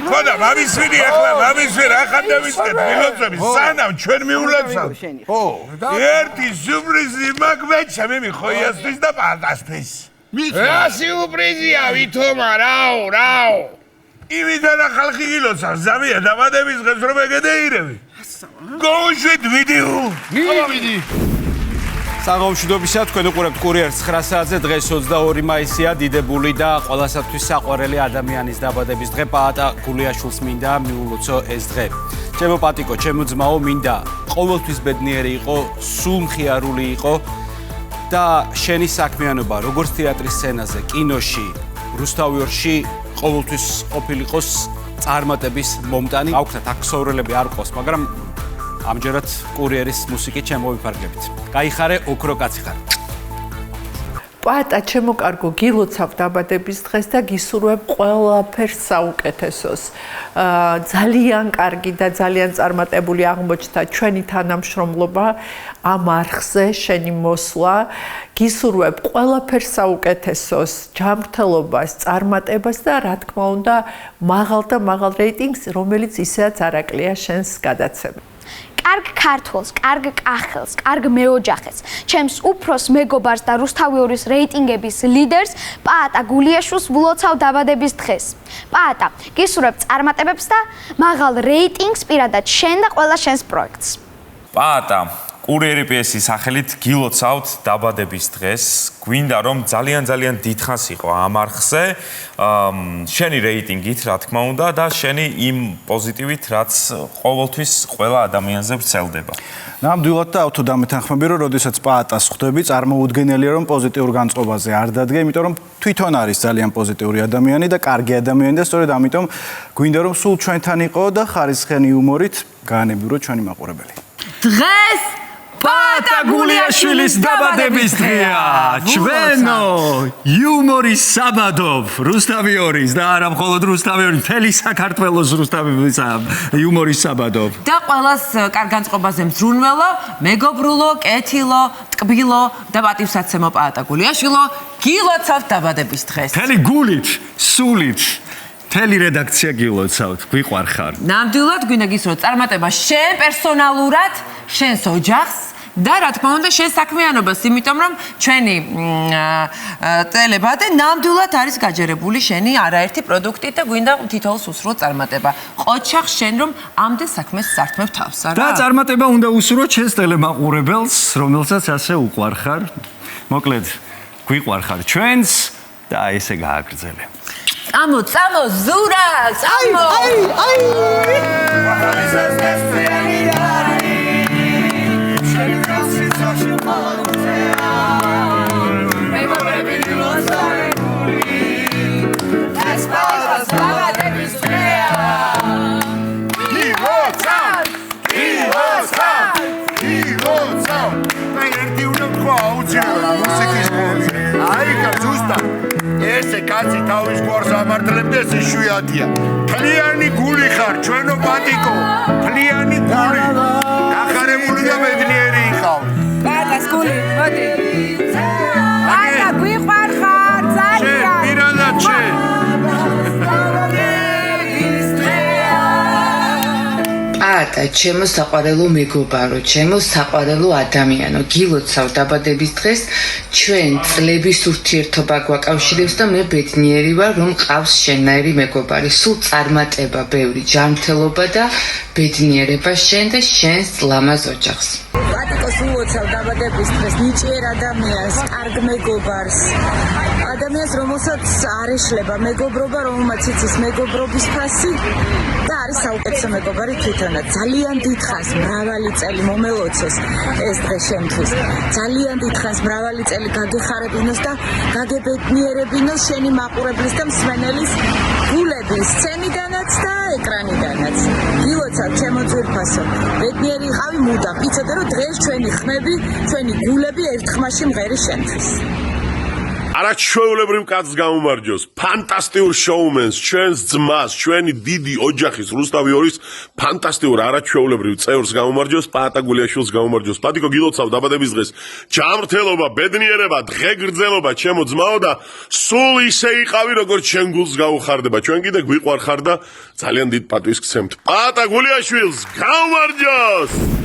ხოდა მამისვილი ახლა მამისვილი რა ხანდავისკეთ მილოცები სანამ ჩვენ მიულოცავ ხო ერთი სიურპრიზი მაქვს მე მიხოიასთვის და პატასთვის რა სიურპრიზია ვითომა რაო იმიდან ხალხი გილოცავს ზამია დაბადების დღეს რომ ეგედეირები გოუშვით ვიდეო მივიდი საღამოშვიდობისა თქვენ უყურებთ კურიერს 9 საათზე დღეს 22 მაისია დიდებული და ყველასათვის საყვარელი ადამიანის დაბადების დღე პაატა გულიაშვილს მინდა მიულოცო ეს დღე ჩემო პატიკო ჩემო ძმაო მინდა ყოველთვის ბედნიერი იყო სულ მხიარული იყო და შენი საქმიანობა როგორც თეატრის სცენაზე კინოში რუსთავიორში ყოველთვის ყოფილიყოს წარმატების მომტანი აუქნათ აქსოვრელები არ ყავს მაგრამ ამჯერად კურიერის მუსიკით შემოვიფარგლებით. გაიხარე ოქრო კაცი ხარ. პაატა ჩემო კარგო გილოცავ დაბადების დღეს და გისურვებ ყველაფერს საუკეთესოს. ძალიან კარგი და ძალიან წარმატებული აღმოჩნდა ჩვენი თანამშრომლობა ამ არხზე შენი მოსვლა. გისურვებ ყველაფერს საუკეთესოს, ჯანმრთელობას, წარმატებას და რა თქმა უნდა მაღალ რეიტინგს, რომელიც ისედაც არაკლია შენს გადაცემად. კარგ ქართველს, კარგ კახელს, კარგ მეოჯახეს, ჩემს უფროს მეგობარს და რუსთავიორის რეიტინგების ლიდერს პაატა გულიაშვილს ვლოცავ დაბადების დღეს. პაატა, გისურვებ წარმატებებს და მაღალ რეიტინგს პირადად შენ და ყველა შენს პროექტს. პაატა, კურიერი პიესის სახელით გილოცავთ დაბადების დღეს. გვინდა რომ ძალიან დიდხანს იყო ამ არხზე, შენი რეიტინგით, რა თქმა უნდა და შენი იმ პოზიტივით, რაც ყოველთვის ყველა ადამიანზე ვრცელდება. ნამდვილად და ავთო დამეთანხმები რომ როდესაც პაატას ხვდები, წარმოუდგენელია რომ პოზიტიურ განწყობაზე არ დადგე, იმიტომ რომ თვითონ არის ძალიან პოზიტიური ადამიანი და კარგი ადამიანი და სწორედ ამიტომ გვინდა რომ სულ ჩვენთან იყო და ხარისხიანი იუმორით გაანებირო ჩვენი მაყურებელი. დღეს პაატა გულიაშვილის დაბადების დღეა. ჩვენო იუმორის საბადო რუსთავიორის და არა მხოლოდ რუსთავიორის, მთელი საქართველოს რუსთავიორის იუმორის საბადო. და ყველას კარგ განწყობაზე მზრუნველო, მეგობრულო, კეთილო, ტკბილო და პატივსაცემო პაატა გულიაშვილო, გილოცავთ დაბადების დღეს. მთელი გულით, სულით მთელი რედაქცია გილოცავთ, გვიყვარხარ. ნამდვილად გვინდა გისურვოთ წარმატება შენ პერსონალურად, შენს ოჯახს და რა თქმა უნდა შენ საქმიანობას, იმიტომ რომ ჩვენი ტელebate ნამდვილად არის გაჯერებული შენი არაერთი პროდუქტით და გვინდა თითოეულს უსურვო წარმატება. ყოჩახ შენ რომ ამდენ საქმეს სართმევ თავს, არა? და წარმატება უნდა უსურვოთ შენს ტელემაყურებელს, რომელსაც ასე უყვარხარ. მოკლედ, გვიყვარხარ ჩვენს და ესე გააგრძელე. წამო, ზურა, წამო! ესე კაცი თავის გვარს ამართლებდეს იშვიათია. თლიანი გული ხარ, ჩვენო პატიკო. თლიანი გული. გახარებული და ბედნიერი იყავ. პაატას გული, მოდი. პაატა გვიყვარხარ, ძალიან. პირადად შენ. პაატა, ჩემო საყვარელო მეგობარო, ჩემო საყვარელო ადამიანო, გილოცავ დაბადების დღეს, ჩვენ წლების ურთიერთობა გვაკავშირებს და მე ბედნიერი ვარ, რომ ყავს შენნაირი მეგობარი. სულ წარმატება, ბევრი ჯანმრთელობა და ბედნიერება შენ და შენს ლამაზ ოჯახს. პატიკოს ულოცავ დაბადების დღეს ნიჭიერ ადამიანს, კარგ მეგობარს. ადამიანს, რომელსაც არ ეშლება მეგობრობა, რომელმაც იცის მეგობრობის ფასი და არის საუკეთესო მეგობარი თვითონაც. ძალიან დიდხანს მრავალი წელი მომელოცოს ეს დღე შენთვის. ძალიან დიდხანს მრავალი წელი გაგეხარებინოს და გაგებედნიერებინოს შენი მაყურებლის და მსმენელის გულების სცენიდანაც და ეკრანიდანაც. გილოცავ ჩემო ძვირფასო. ბედნიერი იყავი მუდამ. იცოდე რომ დღეს ჩვენი ხმები, ჩვენი გულები ერთ ხმაში მღერი შენთვის. არაჩვეულებრივ კაცს გამომარჯოს, ფანტასტიურ შოუმენს, ჩვენს ძმას, ჩვენი დიდი ოჯახის რუსთავი ორის ფანტასტიურ არაჩვეულებრივ წევრს გამომარჯოს, პაატა გულიაშვილს გამომარჯოს. პატიკო, გილოცავ დაბადების დღეს. ჯანმრთელობა, ბედნიერება, დღეგრძელობა, ჩემო ძმაო და სულ ისე იყავი, როგორც შენ გულს გაუხარდება. ჩვენ კიდე გვიყვარხარ და ძალიან დიდ პატივს გცემთ. პაატა გულიაშვილს გამომარჯოს!